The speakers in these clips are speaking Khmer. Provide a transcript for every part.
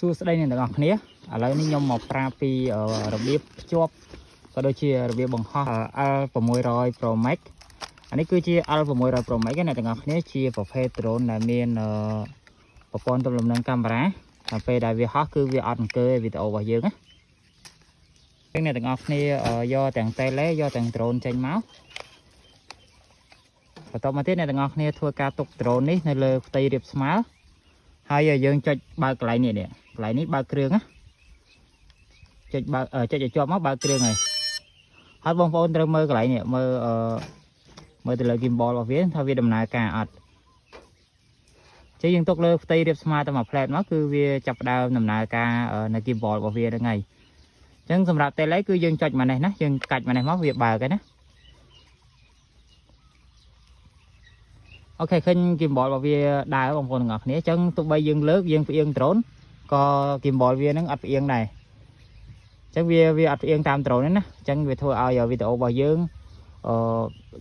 សួស្តីអ្នកទាំងអស់គ្នាឥឡូវនេះខ្ញុំមកប្រាប់ពីរបៀបភ្ជាប់ក៏ដូចជារបៀបបង្ហោះ L600 Pro Max អានេះគឺជា L600 Pro Max អ្នកទាំងអស់គ្នាជាប្រភេទ drone ដែលមានប្រព័ន្ធទប់លំនឹងកាមេរ៉ាដល់ពេលដែលវាហោះគឺវាអត់អង្គើវីដេអូរបស់យើងណាអ្នកទាំងអស់គ្នាយកទាំង tele យកទាំង drone ចេញមកបន្ទាប់មកទៀតអ្នកទាំងអស់គ្នាធ្វើការទុក drone នេះនៅលើផ្ទៃរាបស្មើហើយយើងចុចបើកកន្លែងនេះកន្លែងនេះបើកគ្រឿងណាចុចឲ្យជាប់មកបើកគ្រឿងហើយបងប្អូនត្រូវមើលកន្លែងនេះមើលទៅលើ gimbal របស់វាថាវាដំណើរការអត់យើងទុកលើផ្ទៃរាបស្មើតែមួយផ្លែតមកគឺវាចាប់ផ្ដើមដំណើរការនៅ gimbal របស់វាហ្នឹងហើយអញ្ចឹងសម្រាប់ tele គឺយើងចុចមកនេះណាយើងកាច់មកនេះមកវាបើកហើយណាអូខេឃើញ gimbal របស់វាដើរបងប្អូនទាំងអស់គ្នាអញ្ចឹងទោះបីយើងលើកយើងផ្អៀង drone ក៏ gimbal វានឹងអត់ផ្អៀងដែរអញ្ចឹងវាអត់ផ្អៀងតាម drone ទេណាអញ្ចឹងវាធ្វើឲ្យវីដេអូរបស់យើង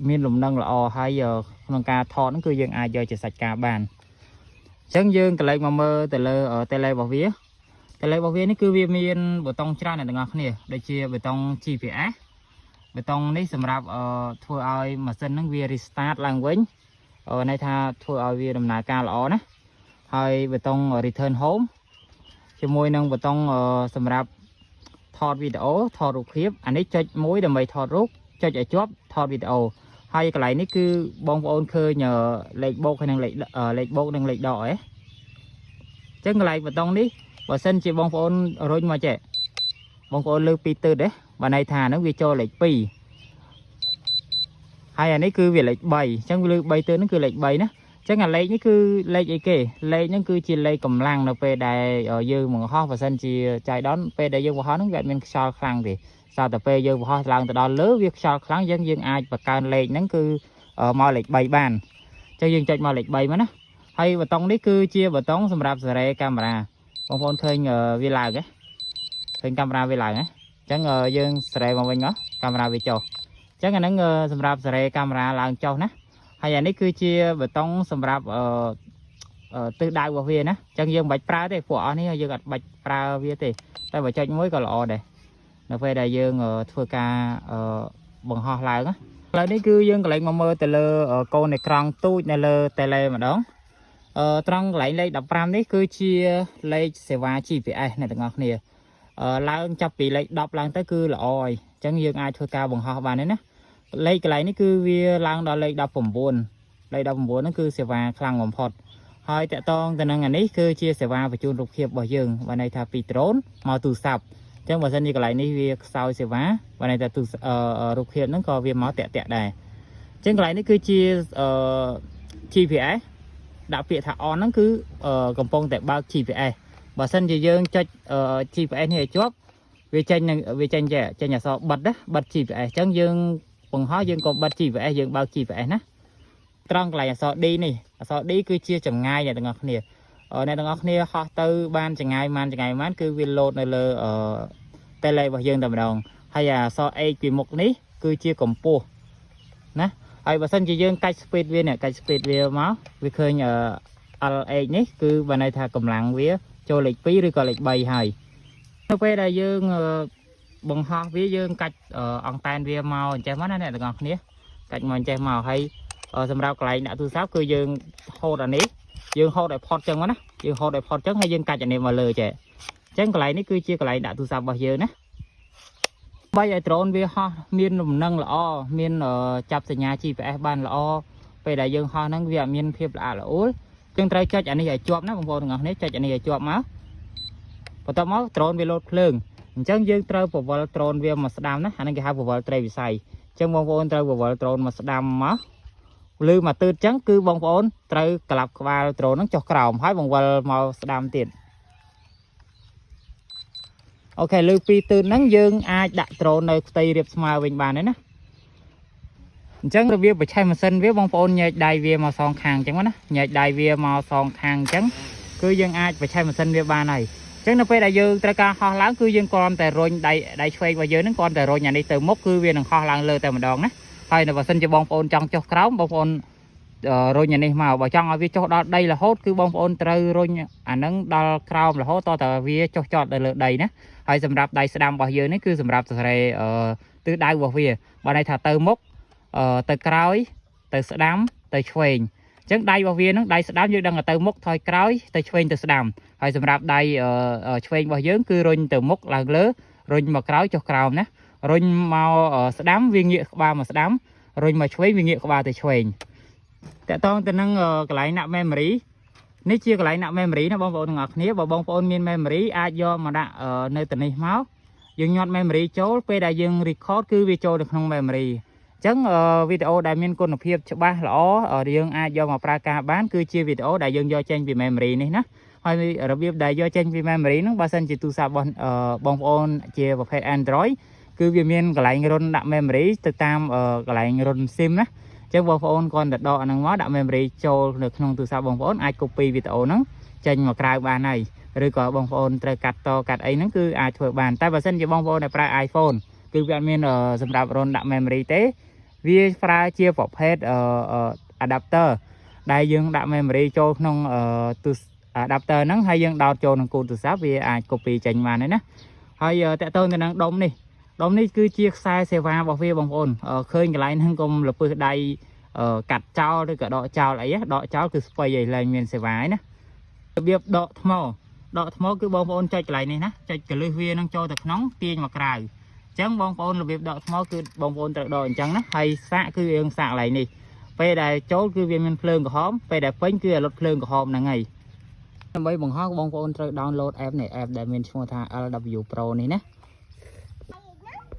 មានលំនឹងល្អហើយក្នុងការថតហ្នឹងគឺយើងអាចយកជាសាច់ការបានអញ្ចឹងយើងកន្លែងមកមើលទៅលើ tele របស់វា tele របស់វានេះគឺវាមានប៊ូតុងច្រើនអ្នកទាំងអស់គ្នាដូចជាប៊ូតុង GPS ប៊ូតុងនេះសម្រាប់ធ្វើឲ្យម៉ាស៊ីនហ្នឹងវា restart ឡើងវិញន័យថាធ្វើឲ្យវាដំណើរការល្អណាហើយប៊ូតុង return home ជាមួយនឹងប៊ូតុងសម្រាប់ថតវីដេអូថតរូបភាពអានេះចុចមួយដើម្បីថតរូបចុចឲ្យជាប់ថតវីដេអូហើយកន្លែងនេះគឺបងប្អូនឃើញលេខបូកហើយនឹងលេខបូកនិងលេខដកអញ្ចឹងកន្លែងប៊ូតុងនេះបើសិនជាបងប្អូនរុញមកចេះបងប្អូនលើពីទិសទេបើន័យថាហ្នឹងវាចូលលេខ2ហើយអានេះគឺវាលេខ3អញ្ចឹងវាលើ3ទិសហ្នឹងគឺលេខ3ណាអញ្ចឹងអាលេខនេះគឺលេខអីគេលេខហ្នឹងគឺជាលេខកម្លាំងនៅពេលដែលយើងបង្ហោះបើសិនជាចៃដន្យពេលដែលយើងបង្ហោះហ្នឹងវាអត់មានខ្យល់ខ្លាំងទេសារតែពេលយើងបង្ហោះឡើងទៅដល់លើវាខ្យល់ខ្លាំងយើងអាចបង្កើនលេខហ្នឹងគឺមកលេខ3បានអញ្ចឹងយើងចុចមកលេខ3មកណាហើយប៊ូតុងនេះគឺជាប៊ូតុងសម្រាប់សេរីកាមេរ៉ាបងប្អូនឃើញវាឡើងហ៎ឃើញកាមេរ៉ាវាឡើងហ៎អញ្ចឹងយើងសេរីមកវិញមកកាមេរ៉ាវាចុះអញ្ចឹងអាហ្នឹងសម្រាប់សេរីកាមេរ៉ាឡើងចុះណាហើយអានេះគឺជាប៊ូតុងសម្រាប់ទិសដៅរបស់វាណាអញ្ចឹងយើងមិនបាច់ប្រើទេពួកអស់នេះយើងអត់បាច់ប្រើវាទេតែបើចុចមួយក៏ល្អដែរនៅពេលដែលយើងធ្វើការបង្ហោះឡើងណាឥឡូវនេះគឺយើងកន្លែងមកមើលទៅលើកូនអេក្រង់ទូចនៅលើ tele ម្ដងត្រង់កន្លែងលេខ15នេះគឺជាលេខសេវា GPS អ្នកទាំងអស់គ្នាឡើងចាប់ពីលេខ10ឡើងទៅគឺល្អហើយអញ្ចឹងយើងអាចធ្វើការបង្ហោះបានទេណាលេខកន្លែងនេះគឺវាឡើងដល់លេខ19លេខ19ហ្នឹងគឺសេវាខ្លាំងបំផុតហើយតកតងទៅនឹងអានេះគឺជាសេវាបញ្ជូនរូបភាពរបស់យើងបើន័យថាពី drone មកទូរស័ព្ទអញ្ចឹងបើសិនជាកន្លែងនេះវាខ្សោយសេវាបើន័យថារូបភាពហ្នឹងក៏វាមកតាក់ដែរអញ្ចឹងកន្លែងនេះគឺជា GPS ដាក់ពាក្យថា on ហ្នឹងគឺកំពុងតែបើក GPS បើសិនជាយើងចុច GPS នេះឲ្យជាប់វាចេញអក្សរបិទណាបិទ GPS អញ្ចឹងយើងបង្ហោះយើងក៏បិទ GPS យើងបើក GPS ណាត្រង់កន្លែងអក្សរ D នេះអក្សរ D គឺជាចម្ងាយអ្នកទាំងអស់គ្នាអ្នកទាំងអស់គ្នាហោះទៅបានចម្ងាយបានគឺវាលោតនៅលើtele របស់យើងតែម្ដងហើយអក្សរ H ពីមុខនេះគឺជាកម្ពស់ណាហើយបើសិនជាយើងកាច់ speed វានេះកាច់ speed វាមកវាឃើញLH នេះគឺបើន័យថាកម្លាំងវាចូលលេខ2ឬក៏លេខ3ហើយនៅពេលដែលយើងបង្ហោះវាយើងកាច់អង្តែនវាមកអញ្ចេះមកណាអ្នកទាំងអស់គ្នាកាច់មកអញ្ចេះមកហើយសម្រាប់កន្លែងដាក់ទូរស័ព្ទគឺយើងហូតអានេះយើងហូតឲ្យផុតអញ្ចឹងមកណាយើងហូតឲ្យផុតអញ្ចឹងហើយយើងកាច់អានេះមកលើចេះអញ្ចឹងកន្លែងនេះគឺជាកន្លែងដាក់ទូរស័ព្ទរបស់យើងណាបីឲ្យ drone វាហោះមានលំនឹងល្អមានចាប់សញ្ញា GPS បានល្អពេលដែលយើងហោះហ្នឹងវាអត់មានភាពល្អល្អួលយើងត្រូវចុចអានេះឲ្យជាប់ណាបងប្អូនទាំងអស់គ្នាចុចអានេះឲ្យជាប់មកបន្ទាប់មក drone វាលោតភ្លើងអញ្ចឹងយើងត្រូវពវល់ drone វាមកស្ដាំណាអានេះគេហៅពវល់ត្រីវិស័យអញ្ចឹងបងប្អូនត្រូវពវល់ drone មកស្ដាំមកលឺមកទើតអញ្ចឹងគឺបងប្អូនត្រូវក្លាប់ក្បាល drone ហ្នឹងចុះក្រោមហើយបង្វិលមកស្ដាំទៀតអូខេលើពីទើតហ្នឹងយើងអាចដាក់ drone នៅផ្ទៃរាបស្មើវិញបានហើយណាអញ្ចឹងរបៀបបញ្ឆេះម៉ាស៊ីនវាបងប្អូនញែកដៃវាមកសងខាងអញ្ចឹងណាញែកដៃវាមកសងខាងអញ្ចឹងគឺយើងអាចបញ្ឆេះម៉ាស៊ីនវាបានហើយអញ្ចឹងនៅពេលដែលយើងត្រូវការហោះឡើងគឺយើងគ្រាន់តែរុញដៃឆ្វេងរបស់យើងហ្នឹងគ្រាន់តែរុញអានេះទៅមុខគឺវានឹងហោះឡើងលើតែម្ដងណាហើយបើសិនជាបងប្អូនចង់ចុះក្រោមបងប្អូន rồi nhà này mà bảo trong ở phía chỗ đó đây là hốt cứ bông ôn trừ rồi nâng đo cao là hốt to từ phía cho chọt đầy nè hay sầm rạp đầy đam bao giờ này cứ sầm rạp từ từ đai vào phía bên này thà từ mốc từ cõi từ đám từ chuyền chẳng đai vào phía nó đai đám như đang ở từ mốc thôi cõi từ chuyền từ đám hay sầm rạp đầy chuyền bao giờ cứ rồi từ mốc là lứa rồi mà cõi cho cao nè rồi màu đám viên nhựa ba mà đám rồi mà chuyền viên nhựa ba từ chuyềnแต่ต้องแต่นั่งกลายหน้า memory นี่เชียร์กลายหน้า memory นะบางคนงักนี้บางคนมี memory อาจย่อมาได้ในตัวนี้มั้งยังยอด memory โจลไปได้ยัง record คือวิดีโอในក្នុង memory จังวิดีโอได้มีคุณภาพฉบับหล่อยังอาจย่อมาประกาศบ้านคือเชียร์วิดีโอได้ยังย่อเช่นวิ memory นี่นะให้ระเบียบได้ย่อเช่นวิ memory นั้นบางส่วนจะตู้ซาบางคนเชียร์ประเภท Android คือวิมีกลายรุ่นหน้า memory ติดตามกลายรุ่น SIM นะចឹងបងប្អូនគាត់ទៅដកហ្នឹងមកដាក់ memory ចូលនៅក្នុងទូរស័ព្ទបងប្អូនអាច copy វីដេអូហ្នឹងចេញមកក្រៅបានហើយឬក៏បងប្អូនត្រូវកាត់តកាត់អីហ្នឹងគឺអាចធ្វើបានតែបើសិនជាបងប្អូនដែលប្រើ iPhone គឺវាអត់មានសម្រាប់រុនដាក់ memory ទេវាប្រើជាប្រភេទadapter ដែលយើងដាក់ memory ចូលក្នុងទូ adapter ហ្នឹងហើយយើងដោតចូលក្នុងគូទូរស័ព្ទវាអាច copy ចេញបានហើយណាហើយតកតូនទៅនឹងដុំនេះគឺជាខ្សែសេវារបស់វាបងប្អូនឃើញកន្លែងហ្នឹងកុំលពើដៃកាត់ចោលឬក៏ដកចោលអីដកចោលគឺស្ពៃឲ្យឡើងមានសេវាហើយណារបៀបដកថ្មគឺបងប្អូនចុចកន្លែងនេះណាចុចកលឹះវានឹងចូលទៅក្នុងទាញមកក្រៅអញ្ចឹងបងប្អូនរបៀបដកថ្មគឺបងប្អូនត្រូវដកអញ្ចឹងណាហើយសាកគឺយើងសាកកន្លែងនេះពេលដែលចូលគឺវាមានភ្លើងក្រហមពេលដែលពេញគឺឲ្យលុតភ្លើងក្រហមហ្នឹងហើយដើម្បីបង្ហោះបងប្អូនត្រូវ download app នេះ app ដែលមានឈ្មោះថា LW Pro នេះណា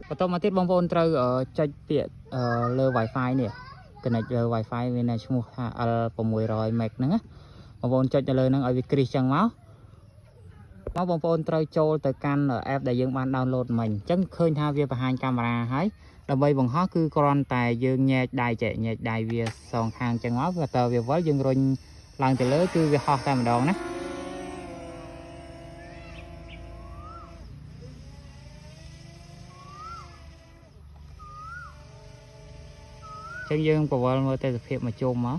បន្តមកទៀតបងប្អូនត្រូវចុចពាក្យលើ Wi-Fi នេះ connect លើ Wi-Fi វានៅឈ្មោះថា L600 meg ហ្នឹងណាបងប្អូនចុចទៅលើហ្នឹងឲ្យវាគ្រីសចឹងមកបងប្អូនត្រូវចូលទៅកាន់ app ដែលយើងបាន download មិញអញ្ចឹងឃើញថាវាបង្ហាញកាមេរ៉ាហើយដើម្បីបង្ហោះគឺគ្រាន់តែយើងញែកដៃវាសងខាងចឹងមកវាតើវាវិលយើងរុញឡើងទៅលើគឺវាហោះតែម្ដងណាចឹងយើងប្រវល់មើលទៅសភាពមកជុំមក